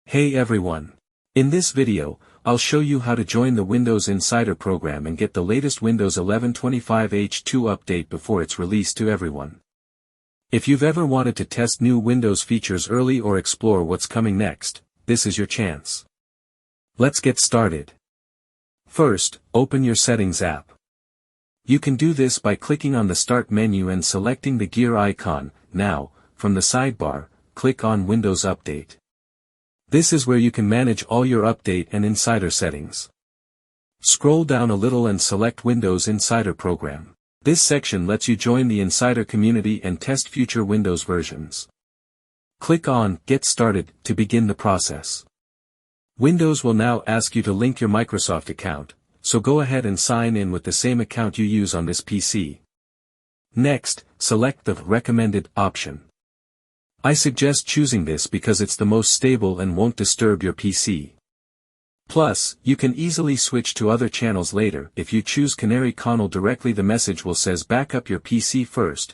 Hey everyone! In this video, I'll show you how to join the Windows Insider program and get the latest Windows 11 25H2 update before it's released to everyone. If you've ever wanted to test new Windows features early or explore what's coming next, this is your chance. Let's get started. First, open your Settings app. You can do this by clicking on the Start menu and selecting the gear icon. Now, from the sidebar, click on Windows Update. This is where you can manage all your update and insider settings. Scroll down a little and select Windows Insider Program. This section lets you join the Insider community and test future Windows versions. Click on Get Started to begin the process. Windows will now ask you to link your Microsoft account, so go ahead and sign in with the same account you use on this PC. Next, select the Recommended option. I suggest choosing this because it's the most stable and won't disturb your PC. Plus, you can easily switch to other channels later. If you choose Canary Channel directly, the message will says back up your PC first.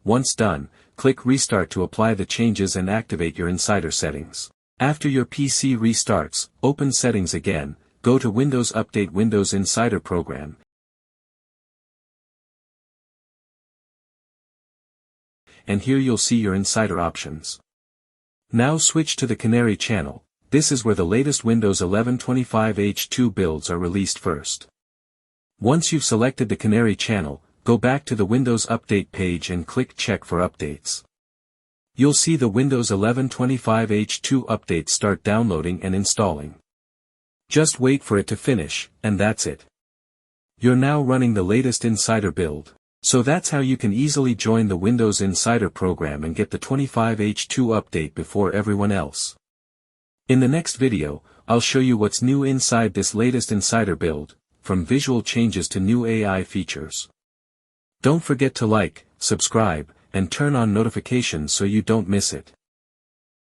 Once done, click Restart to apply the changes and activate your insider settings. After your PC restarts, open Settings again, go to Windows Update Windows Insider Program, and here you'll see your insider options. Now switch to the Canary Channel. This is where the latest Windows 11 25H2 builds are released first. Once you've selected the Canary Channel, go back to the Windows Update page and click Check for updates. You'll see the Windows 11 25H2 update start downloading and installing. Just wait for it to finish, and that's it. You're now running the latest insider build. So that's how you can easily join the Windows Insider program and get the 25H2 update before everyone else. In the next video, I'll show you what's new inside this latest insider build, from visual changes to new AI features. Don't forget to like, subscribe, and turn on notifications so you don't miss it.